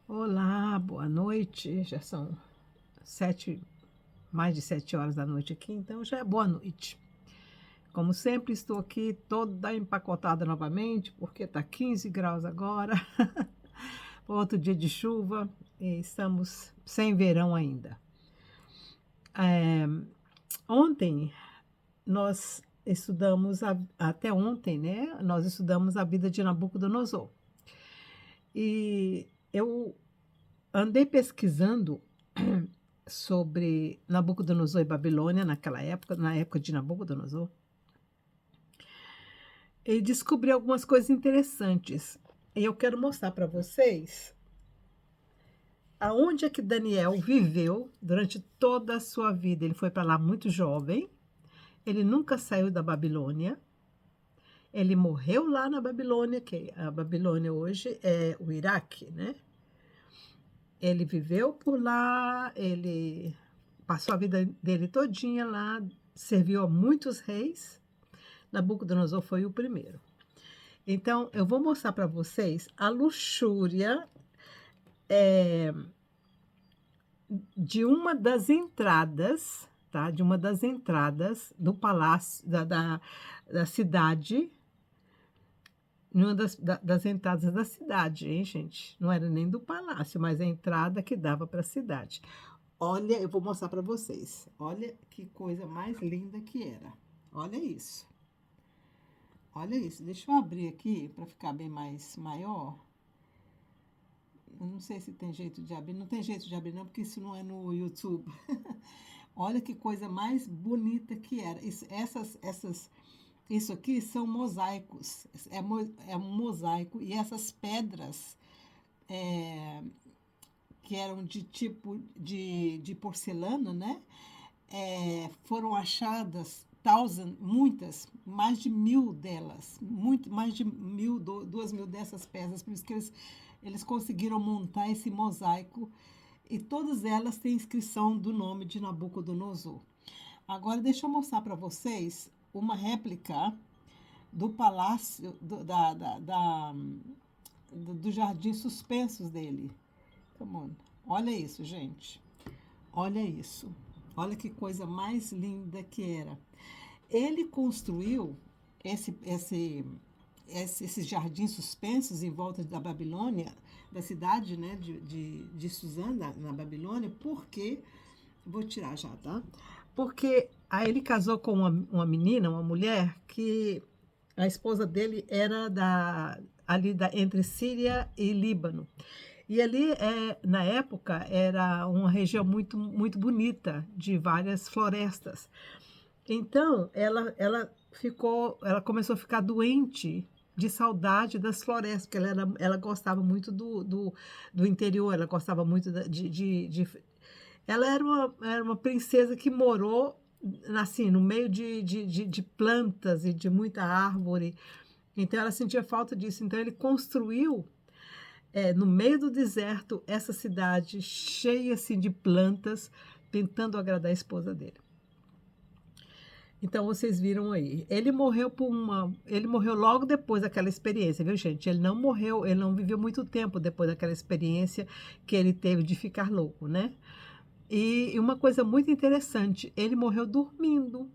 Olá, boa noite. Já são 7, mais de 7 horas da noite aqui, então já é boa noite. Como sempre, estou aqui toda empacotada novamente, porque está 15 graus agora, outro dia de chuva, e estamos sem verão ainda. Eh, Ontem nós estudamos, até ontem, né? Nós estudamos a vida de Nabucodonosor. E eu andei pesquisando sobre Nabucodonosor e Babilônia naquela época, na época de Nabucodonosor, e descobri algumas coisas interessantes. E eu quero mostrar para vocês aonde é que Daniel viveu durante toda a sua vida. Ele foi para lá muito jovem, ele nunca saiu da Babilônia, ele morreu lá na Babilônia, que a Babilônia hoje é o Iraque, né? Ele viveu por lá, ele passou a vida dele todinha lá, serviu a muitos reis. Nabucodonosor foi o primeiro. Então, eu vou mostrar para vocês a luxúria de uma das entradas, tá? De uma das entradas do palácio, da cidade, numa das entradas da cidade, hein, gente? Não era nem do palácio, mas a entrada que dava para a cidade. Olha, eu vou mostrar para vocês. Olha que coisa mais linda que era. Olha isso. Olha isso. Deixa eu abrir aqui para ficar bem mais maior. Eu não sei se tem jeito de abrir. Não tem jeito de abrir, não, porque isso não é no YouTube. Olha que coisa mais bonita que era. Isso aqui são mosaicos. É um mosaico. E essas pedras que eram de tipo de porcelana, né? Foram achadas muitas, mais de 1.000 delas, mais de 1.000, 2.000 dessas peças, por isso que eles conseguiram montar esse mosaico e todas elas têm inscrição do nome de Nabucodonosor. Agora deixa eu mostrar para vocês uma réplica do palácio, do jardim suspensos dele. Come on. Olha isso, gente. Olha isso. Olha que coisa mais linda que era. Ele construiu esses jardins suspensos em volta da Babilônia, da cidade, né, de Suzã, na Babilônia, porque. Vou tirar já, tá? Porque aí ele casou com uma menina, uma mulher, que a esposa dele era entre Síria e Líbano. E ali, na época, era uma região muito, muito bonita, de várias florestas. Então, ela começou a ficar doente de saudade das florestas, porque ela gostava muito do interior, ela gostava muito ela era uma princesa que morou assim, no meio de plantas e de muita árvore. Então, ela sentia falta disso. Então, ele construiu no meio do deserto, essa cidade cheia assim, de plantas, tentando agradar a esposa dele. Então vocês viram aí. Ele morreu logo depois daquela experiência, viu, gente? Ele não morreu, ele não viveu muito tempo depois daquela experiência que ele teve de ficar louco, né? E uma coisa muito interessante, ele morreu dormindo.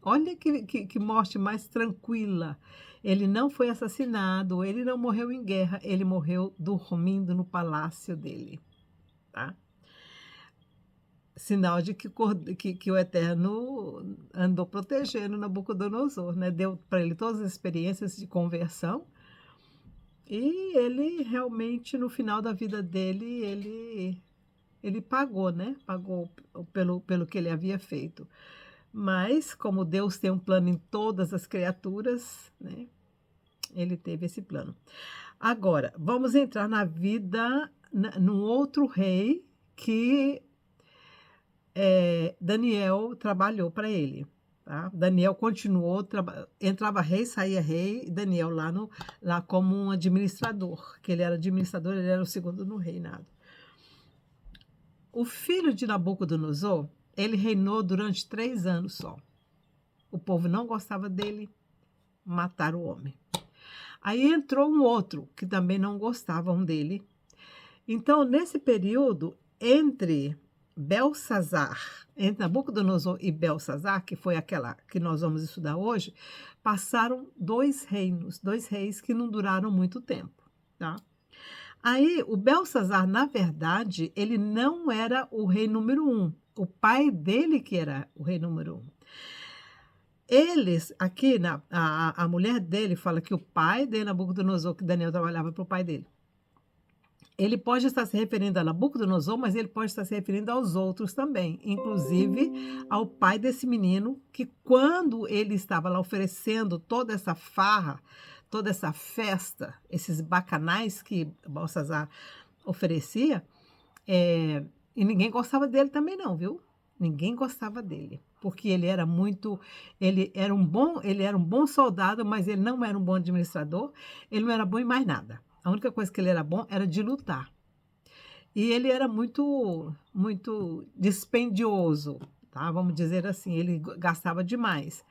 Olha que morte mais tranquila. Ele não foi assassinado, ele não morreu em guerra, ele morreu dormindo no palácio dele, tá? Sinal de que o Eterno andou protegendo Nabucodonosor, né? Deu para ele todas as experiências de conversão e ele realmente, no final da vida dele, ele pagou, né? Pagou pelo que ele havia feito. Mas, como Deus tem um plano em todas as criaturas, né? Ele teve esse plano. Agora, vamos entrar na vida, num outro rei que Daniel trabalhou para ele. Tá? Daniel continuou, entrava rei, saía rei, Daniel lá como um administrador, que ele era administrador, ele era o segundo no reinado. O filho de Nabucodonosor, ele reinou durante 3 anos só. O povo não gostava dele, mataram o homem. Aí entrou um outro que também não gostavam dele. Então, nesse período, entre Nabucodonosor e Belsazar, que foi aquela que nós vamos estudar hoje, passaram dois reis que não duraram muito tempo, tá? Aí, o Belsazar, na verdade, ele não era o rei número um. O pai dele que era o rei número um. Eles, aqui, a mulher dele fala que o pai de Nabucodonosor, que Daniel trabalhava para o pai dele, ele pode estar se referindo a Nabucodonosor, mas ele pode estar se referindo aos outros também, inclusive ao pai desse menino, que quando ele estava lá oferecendo toda essa farra, toda essa festa, esses bacanais que Belsazar oferecia, e ninguém gostava dele também não, viu? Ninguém gostava dele, porque ele era um bom soldado, mas ele não era um bom administrador, ele não era bom em mais nada. A única coisa que ele era bom era de lutar. E ele era muito dispendioso, tá? Vamos dizer assim, ele gastava demais.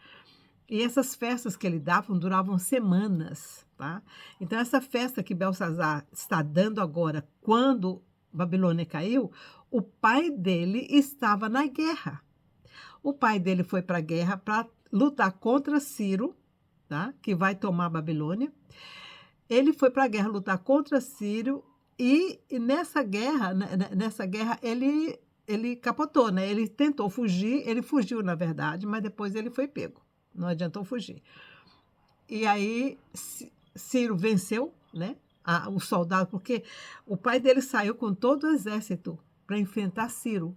E essas festas que ele dava duravam semanas, tá? Então, essa festa que Belsazar está dando agora, quando Babilônia caiu, o pai dele estava na guerra. O pai dele foi para a guerra para lutar contra Ciro, tá? Que vai tomar a Babilônia. Ele foi para a guerra lutar contra Ciro e nessa guerra ele capotou, né? Ele tentou fugir, ele fugiu na verdade, mas depois ele foi pego. Não adiantou fugir. E aí Ciro venceu, né? O soldado, porque o pai dele saiu com todo o exército para enfrentar Ciro.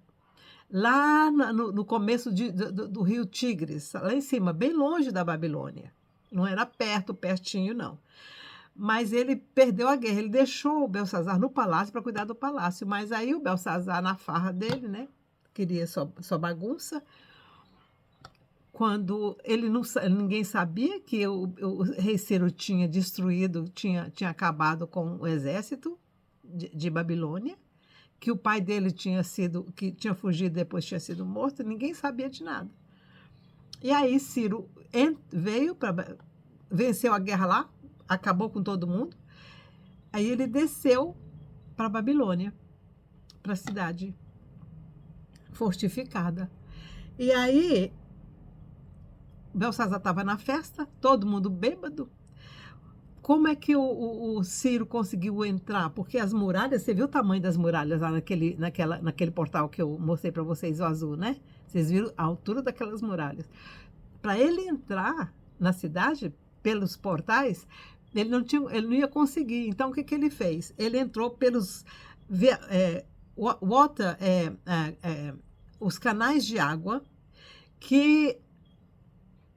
Lá no começo do rio Tigres, lá em cima, bem longe da Babilônia. Não era pertinho, não. Mas ele perdeu a guerra, ele deixou o Belsazar no palácio para cuidar do palácio. Mas aí o Belsazar, na farra dele, né? Queria sua bagunça. Quando ninguém sabia que o rei Ciro tinha destruído, tinha acabado com o exército de Babilônia, que o pai dele que tinha fugido e depois tinha sido morto, ninguém sabia de nada. E aí Ciro venceu a guerra lá, acabou com todo mundo. Aí ele desceu para Babilônia, para a cidade fortificada. E aí Belsazar estava na festa, todo mundo bêbado. Como é que o Ciro conseguiu entrar? Porque as muralhas, você viu o tamanho das muralhas lá naquele portal que eu mostrei para vocês, o azul, né? Vocês viram a altura daquelas muralhas. Para ele entrar na cidade, pelos portais, ele não ia conseguir. Então, o que ele fez? Ele entrou pelos os canais de água que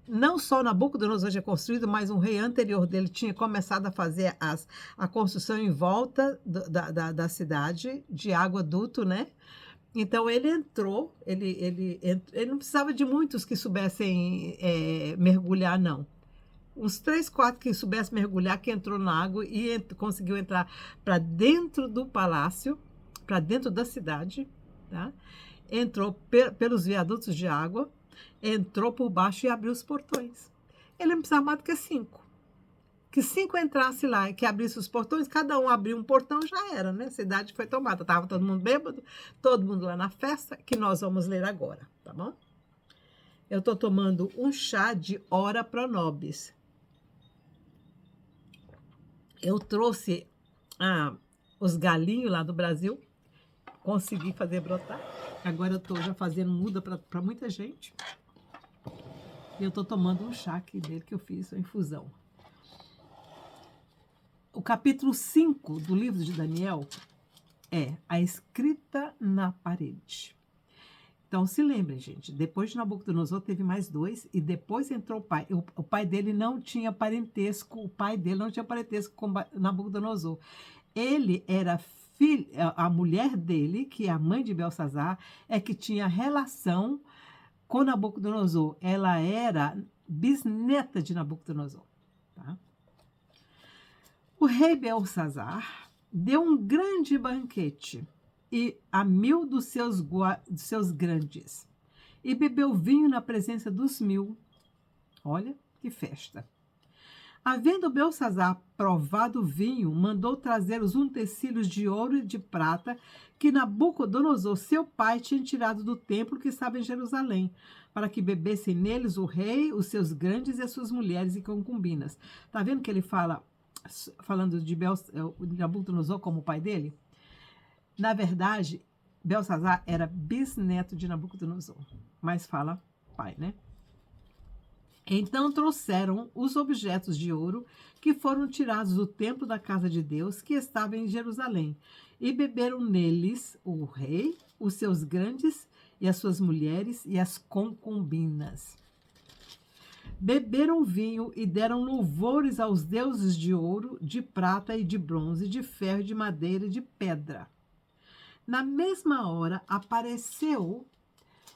não só Nabucodonosor tinha construído, mas um rei anterior dele tinha começado a fazer a construção em volta da cidade, de água-duto, né? Então, ele entrou, ele não precisava de muitos que soubessem mergulhar, não. Uns 3, 4 que soubessem mergulhar, que entrou na água e conseguiu entrar para dentro do palácio, para dentro da cidade, tá? Entrou pelos viadutos de água, entrou por baixo e abriu os portões. Ele não precisava mais do que 5. Que 5 entrasse lá e que abrisse os portões, cada um abriu um portão, já era, né? A cidade foi tomada. Estava todo mundo bêbado, todo mundo lá na festa, que nós vamos ler agora, tá bom? Eu estou tomando um chá de Ora Pro Nobis. Eu trouxe os galinhos lá do Brasil, consegui fazer brotar. Agora eu estou já fazendo muda para muita gente. E eu estou tomando um chá aqui dele que eu fiz, uma infusão. O capítulo 5 do livro de Daniel é a escrita na parede. Então, se lembrem, gente, depois de Nabucodonosor teve mais 2 e depois entrou o pai. O pai dele não tinha parentesco, com Nabucodonosor. Ele era filho, a mulher dele, que é a mãe de Belsazar, é que tinha relação com Nabucodonosor. Ela era bisneta de Nabucodonosor, tá? O rei Belsazar deu um grande banquete a 1000 dos seus grandes, e bebeu vinho na presença dos 1000. Olha que festa! Havendo Belsazar provado o vinho, mandou trazer os utensílios de ouro e de prata que Nabucodonosor, seu pai, tinha tirado do templo que estava em Jerusalém, para que bebessem neles o rei, os seus grandes e as suas mulheres e concubinas. Está vendo que ele fala, falando de Nabucodonosor como o pai dele? Na verdade, Belsazar era bisneto de Nabucodonosor, mas fala pai, né? Então trouxeram os objetos de ouro que foram tirados do templo da casa de Deus, que estava em Jerusalém, e beberam neles o rei, os seus grandes e as suas mulheres e as concubinas. Beberam vinho e deram louvores aos deuses de ouro, de prata e de bronze, de ferro, de madeira e de pedra. Na mesma hora apareceu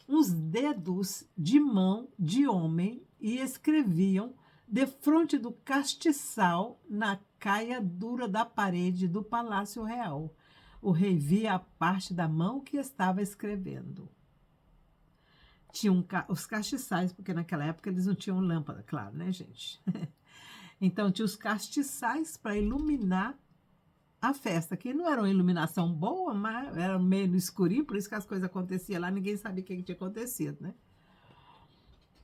uns dedos de mão de homem e escreviam defronte do castiçal na caiadura da parede do palácio real. O rei via a parte da mão que estava escrevendo. Tinham os castiçais, porque naquela época eles não tinham lâmpada, claro, né, gente? Então tinha os castiçais para iluminar a festa, que não era uma iluminação boa, mas era meio no escurinho, por isso que as coisas aconteciam lá, ninguém sabia o que tinha acontecido, né?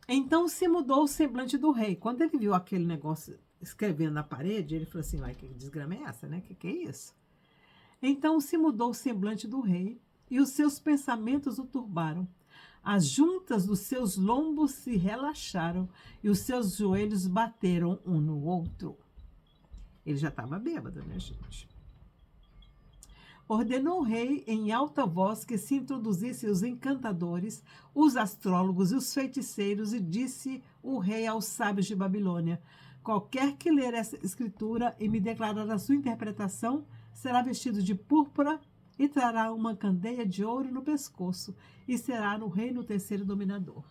Então se mudou o semblante do rei. Quando ele viu aquele negócio escrevendo na parede, ele falou assim, vai, que desgrama é essa, né? Que é isso? Então se mudou o semblante do rei e os seus pensamentos o turbaram. As juntas dos seus lombos se relaxaram e os seus joelhos bateram um no outro. Ele já estava bêbado, né, gente? Ordenou o rei em alta voz que se introduzissem os encantadores, os astrólogos e os feiticeiros, e disse o rei aos sábios de Babilônia: qualquer que ler essa escritura e me declarar a sua interpretação, será vestido de púrpura e trará uma candeia de ouro no pescoço, e será no reino o terceiro dominador.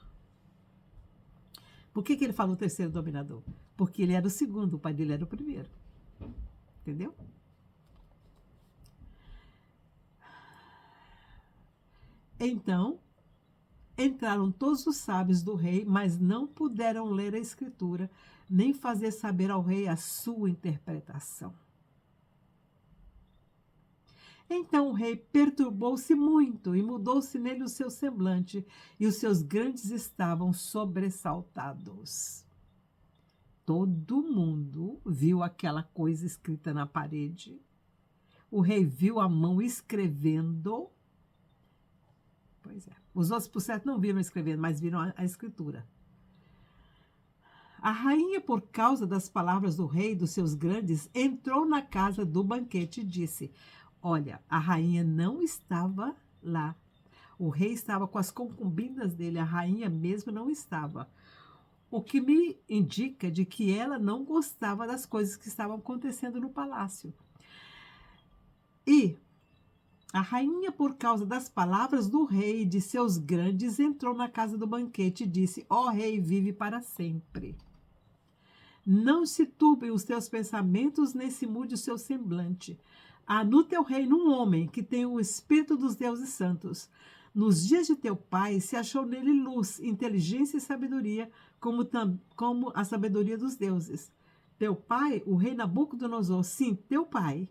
Por que ele falou terceiro dominador? Porque ele era o segundo, o pai dele era o primeiro. Entendeu? Então, entraram todos os sábios do rei, mas não puderam ler a escritura, nem fazer saber ao rei a sua interpretação. Então o rei perturbou-se muito e mudou-se nele o seu semblante, e os seus grandes estavam sobressaltados. Todo mundo viu aquela coisa escrita na parede. O rei viu a mão escrevendo. Pois é. Os outros, por certo, não viram escrevendo, mas viram a escritura. A rainha, por causa das palavras do rei e dos seus grandes, entrou na casa do banquete e disse: olha, a rainha não estava lá. O rei estava com as concubinas dele, a rainha mesmo não estava. O que me indica de que ela não gostava das coisas que estavam acontecendo no palácio. E a rainha, por causa das palavras do rei e de seus grandes, entrou na casa do banquete e disse: ó rei, vive para sempre. Não se turbem os teus pensamentos, nem se mude o seu semblante. Há no teu reino um homem que tem o espírito dos deuses santos. Nos dias de teu pai se achou nele luz, inteligência e sabedoria, como a sabedoria dos deuses. Teu pai, o rei Nabucodonosor, sim, teu pai,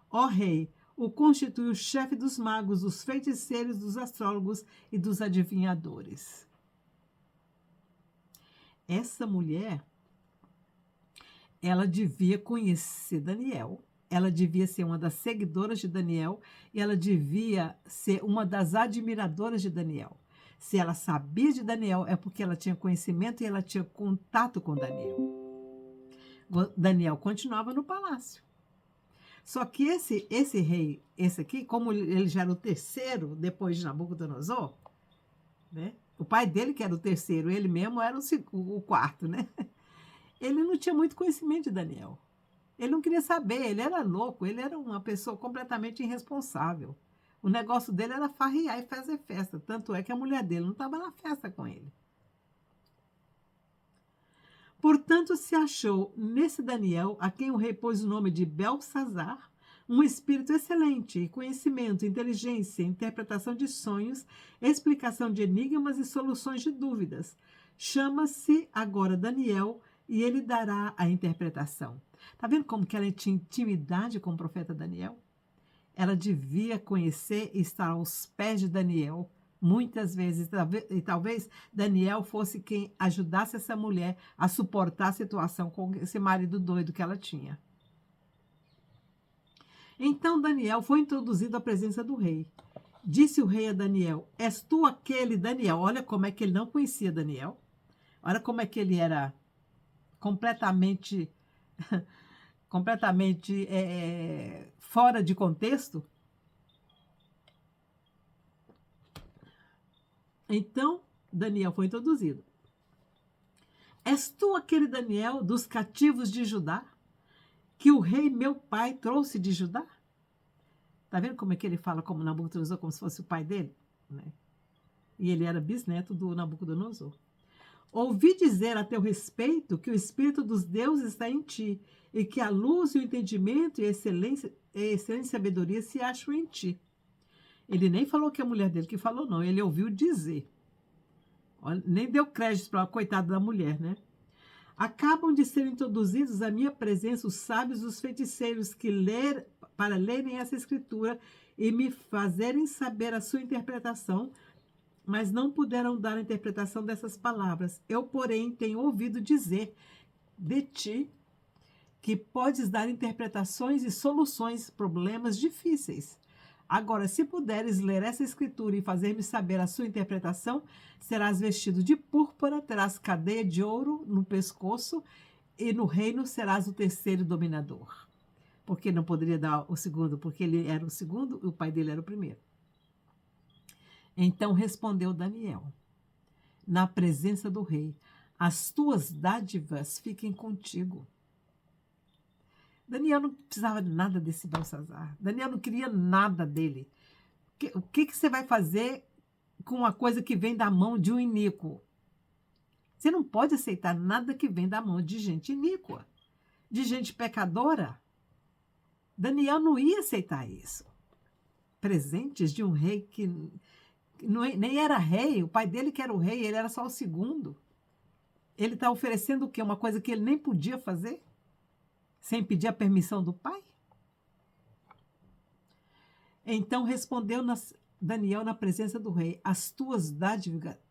ó rei, o constitui o chefe dos magos, dos feiticeiros, dos astrólogos e dos adivinhadores. Essa mulher, ela devia conhecer Daniel, ela devia ser uma das seguidoras de Daniel e ela devia ser uma das admiradoras de Daniel. Se ela sabia de Daniel, é porque ela tinha conhecimento e ela tinha contato com Daniel. Daniel continuava no palácio. Só que esse rei, esse aqui, como ele já era o terceiro depois de Nabucodonosor, né? O pai dele que era o terceiro, ele mesmo era o quarto, né? Ele não tinha muito conhecimento de Daniel. Ele não queria saber, ele era louco, ele era uma pessoa completamente irresponsável. O negócio dele era farrear e fazer festa, tanto é que a mulher dele não estava na festa com ele. Portanto, se achou nesse Daniel, a quem o rei pôs o nome de Belsazar, um espírito excelente, conhecimento, inteligência, interpretação de sonhos, explicação de enigmas e soluções de dúvidas. Chama-se agora Daniel, e ele dará a interpretação. Está vendo como que ela tinha intimidade com o profeta Daniel? Ela devia conhecer e estar aos pés de Daniel muitas vezes, e talvez Daniel fosse quem ajudasse essa mulher a suportar a situação com esse marido doido que ela tinha. Então Daniel foi introduzido à presença do rei. Disse o rei a Daniel: És tu aquele Daniel? Olha como é que ele não conhecia Daniel. Olha como é que ele era completamente, completamente fora de contexto. Então Daniel foi introduzido. És tu aquele Daniel dos cativos de Judá, que o rei meu pai trouxe de Judá? Está vendo como é que ele fala como Nabucodonosor, como se fosse o pai dele? Né? E ele era bisneto do Nabucodonosor. Ouvi dizer a teu respeito que o Espírito dos deuses está em ti, e que a luz e o entendimento e a excelente sabedoria se acham em ti. Ele nem falou que é a mulher dele que falou, não. Ele ouviu dizer. Nem deu crédito para a coitada da mulher, né? Acabam de ser introduzidos à minha presença os sábios e os feiticeiros para lerem essa escritura e me fazerem saber a sua interpretação, mas não puderam dar a interpretação dessas palavras. Eu, porém, tenho ouvido dizer de ti que podes dar interpretações e soluções a problemas difíceis. Agora, se puderes ler essa escritura e fazer-me saber a sua interpretação, serás vestido de púrpura, terás cadeia de ouro no pescoço e no reino serás o terceiro dominador. Porque não poderia dar o segundo, porque ele era o segundo e o pai dele era o primeiro. Então respondeu Daniel, na presença do rei: as tuas dádivas fiquem contigo. Daniel não precisava de nada desse Belsazzar. Daniel não queria nada dele. O que você vai fazer com uma coisa que vem da mão de um iníquo? Você não pode aceitar nada que vem da mão de gente iníqua, de gente pecadora. Daniel não ia aceitar isso. Presentes de um rei que nem era rei, o pai dele que era o rei, ele era só o segundo. Ele está oferecendo o quê? Uma coisa que ele nem podia fazer? Sem pedir a permissão do pai? Então respondeu Daniel na presença do rei: as tuas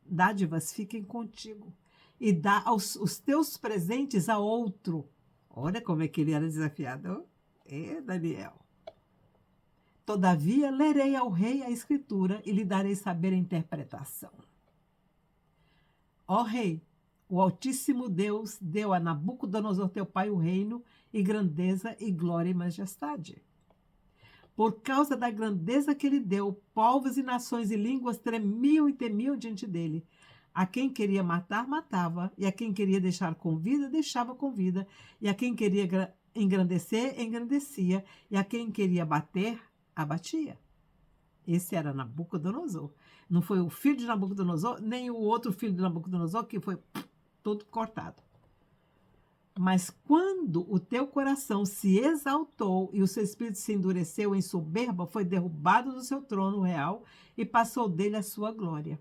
dádivas fiquem contigo, e dá os teus presentes a outro. Olha como é que ele era desafiador. Daniel. Todavia lerei ao rei a escritura e lhe darei saber a interpretação. Ó rei, o Altíssimo Deus deu a Nabucodonosor teu pai o reino e grandeza e glória e majestade. Por causa da grandeza que ele deu, povos e nações e línguas tremiam e temiam diante dele. A quem queria matar, matava, e a quem queria deixar com vida, deixava com vida, e a quem queria engrandecer, engrandecia, e a quem queria bater, abatia. Esse era Nabucodonosor. Não foi o filho de Nabucodonosor, nem o outro filho de Nabucodonosor, que foi todo cortado. Mas quando o teu coração se exaltou e o seu espírito se endureceu em soberba, foi derrubado do seu trono real e passou dele a sua glória.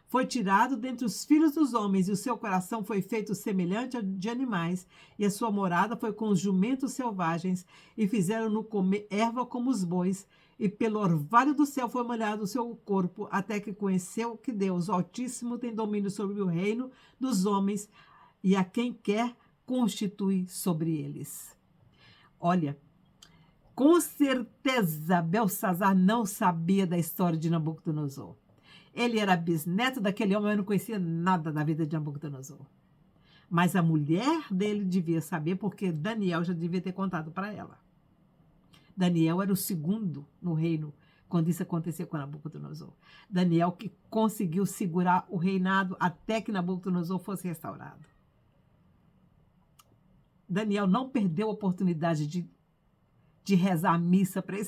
Foi tirado dentre os filhos dos homens e o seu coração foi feito semelhante ao de animais e a sua morada foi com os jumentos selvagens e fizeram-no comer erva como os bois e pelo orvalho do céu foi molhado o seu corpo até que conheceu que Deus, o Altíssimo, tem domínio sobre o reino dos homens e a quem quer constitui sobre eles. Olha, com certeza Belsazzar não sabia da história de Nabucodonosor. Ele era bisneto daquele homem, mas não conhecia nada da vida de Nabucodonosor. Mas a mulher dele devia saber, porque Daniel já devia ter contado para ela. Daniel era o segundo no reino quando isso aconteceu com Nabucodonosor. Daniel que conseguiu segurar o reinado até que Nabucodonosor fosse restaurado. Daniel não perdeu a oportunidade de rezar a missa para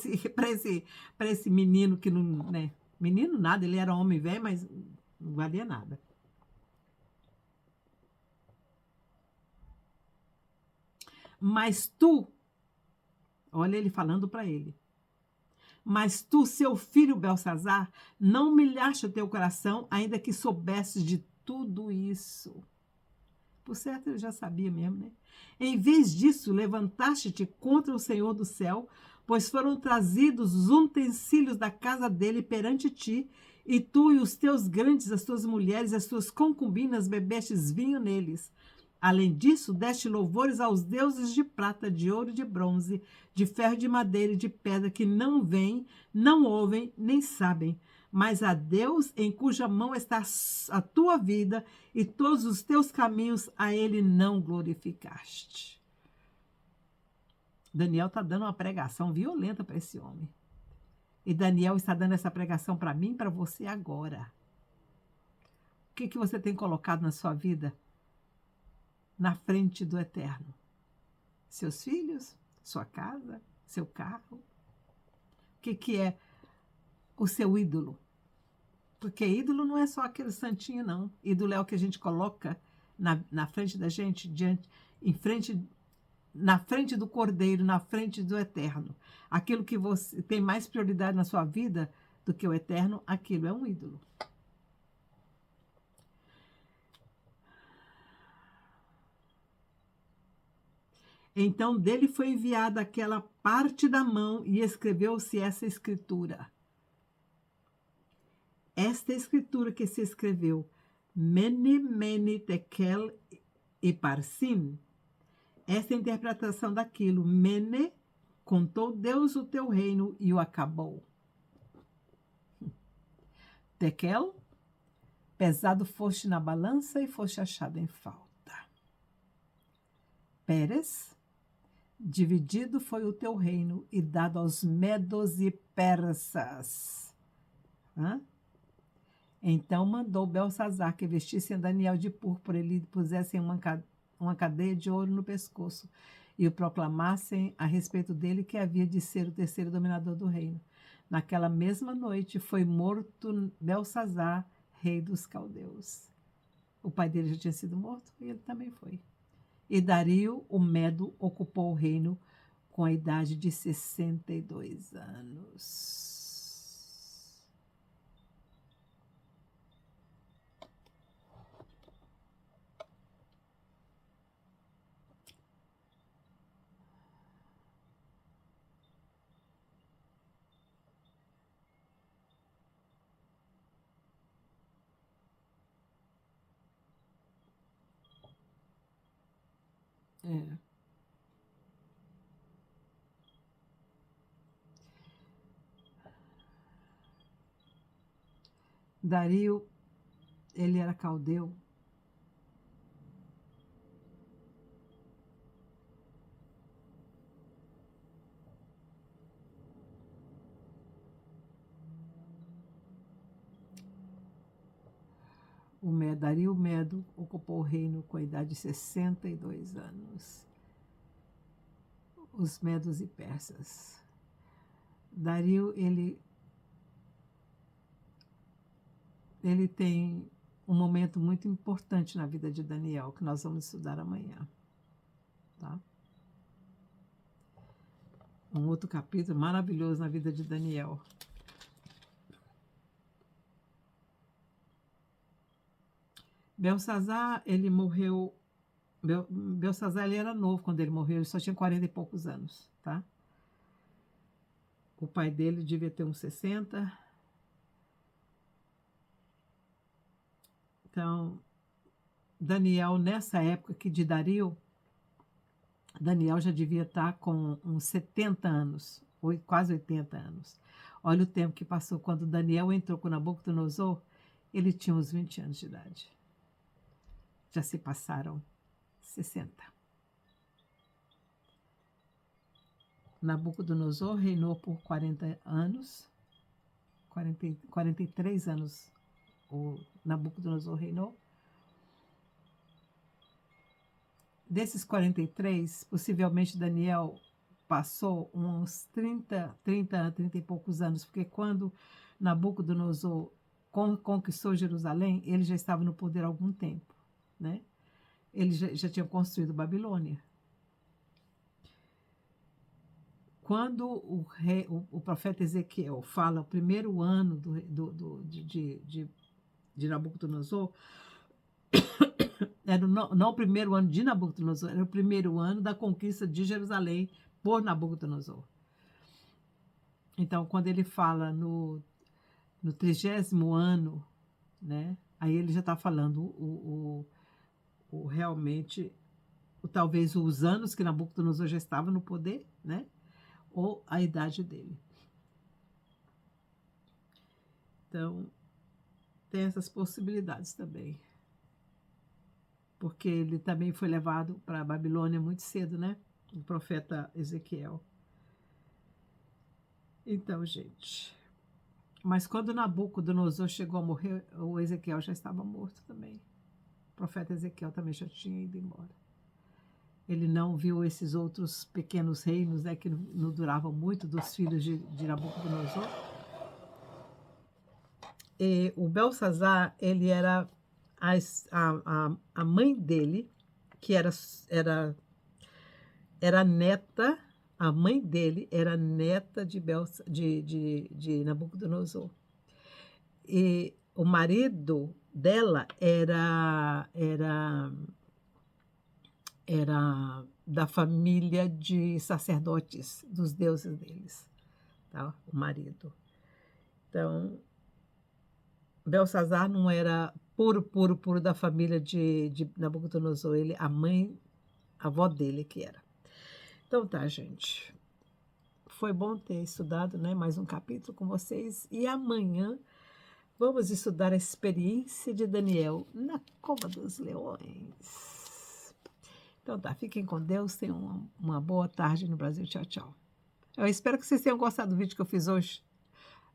esse menino que não... Né? Menino nada, ele era homem velho, mas não valia nada. Mas tu, olha ele falando para ele, mas tu, seu filho Belsazzar, não humilhaste o teu coração, ainda que soubesses de tudo isso. Por certo, ele já sabia mesmo, né? Em vez disso, levantaste-te contra o Senhor do céu, pois foram trazidos os utensílios da casa dele perante ti, e tu e os teus grandes, as tuas mulheres, as tuas concubinas, bebestes vinho neles. Além disso, deste louvores aos deuses de prata, de ouro e de bronze, de ferro, de madeira e de pedra, que não veem, não ouvem, nem sabem. Mas a Deus, em cuja mão está a tua vida, e todos os teus caminhos, a ele não glorificaste. Daniel está dando uma pregação violenta para esse homem. E Daniel está dando essa pregação para mim e para você agora. O que você tem colocado na sua vida na frente do eterno? Seus filhos? Sua casa? Seu carro? O que é o seu ídolo? Porque ídolo não é só aquele santinho, não. Ídolo é o que a gente coloca na frente da gente, na frente do Cordeiro, na frente do Eterno. Aquilo que você tem mais prioridade na sua vida do que o Eterno, aquilo é um ídolo. Então dele foi enviada aquela parte da mão e escreveu-se essa escritura. Esta escritura que se escreveu, Mene, Mene, Tekel e Parsim, esta interpretação daquilo, Mene, contou Deus o teu reino e o acabou. Tekel, pesado foste na balança e foste achado em falta. Pérez, dividido foi o teu reino e dado aos medos e persas. Então mandou Belsazar que vestissem Daniel de púrpura e lhe pusessem uma cadeia de ouro no pescoço e o proclamassem a respeito dele que havia de ser o terceiro dominador do reino. Naquela mesma noite foi morto Belsazar, rei dos caldeus. O pai dele já tinha sido morto e ele também foi. E Dario, o Medo, ocupou o reino com a idade de 62 anos. Dario, ele era caldeu. Dario Medo ocupou o reino com a idade de 62 anos. Os medos e persas. Dario, ele tem um momento muito importante na vida de Daniel, que nós vamos estudar amanhã. Tá? Um outro capítulo maravilhoso na vida de Daniel. Belsazar, ele morreu. Belsazar, ele era novo quando ele morreu, ele só tinha 40 e poucos anos, tá? O pai dele devia ter uns 60. Então, Daniel, nessa época que de Dario, Daniel já devia estar com uns 70 anos, quase 80 anos. Olha o tempo que passou. Quando Daniel entrou com Nabucodonosor, ele tinha uns 20 anos de idade. Já se passaram 60. Nabucodonosor reinou por 40 anos, 43 anos o Nabucodonosor reinou. Desses 43, possivelmente Daniel passou uns 30 e poucos anos, porque quando Nabucodonosor conquistou Jerusalém, ele já estava no poder há algum tempo, né? Ele já tinha construído Babilônia. Quando o profeta Ezequiel fala o primeiro ano de Nabucodonosor, Era não o primeiro ano de Nabucodonosor, era o primeiro ano da conquista de Jerusalém por Nabucodonosor. Então, quando ele fala no 30º ano, né? Aí ele já está falando realmente, talvez os anos que Nabucodonosor já estava no poder, né? Ou a idade dele. Então, tem essas possibilidades também. Porque ele também foi levado para a Babilônia muito cedo, né? O profeta Ezequiel. Então, gente. Mas quando Nabucodonosor chegou a morrer, o Ezequiel já estava morto também. O profeta Ezequiel também já tinha ido embora. Ele não viu esses outros pequenos reinos, né, que não duravam muito, dos filhos de Nabucodonosor. E o Belsazar, ele era a mãe dele, que era neta, a mãe dele era neta de Nabucodonosor. E o marido dela era da família de sacerdotes, dos deuses deles, tá? O marido. Então, Belsazar não era puro da família de Nabucodonosor, a avó dele que era. Então tá, gente. Foi bom ter estudado, né, mais um capítulo com vocês. E amanhã vamos estudar a experiência de Daniel na Cova dos Leões. Então tá, fiquem com Deus, tenham uma boa tarde no Brasil. Tchau, tchau. Eu espero que vocês tenham gostado do vídeo que eu fiz hoje,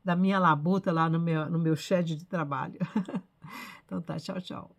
da minha labuta lá no meu shed de trabalho. Então tá, tchau, tchau.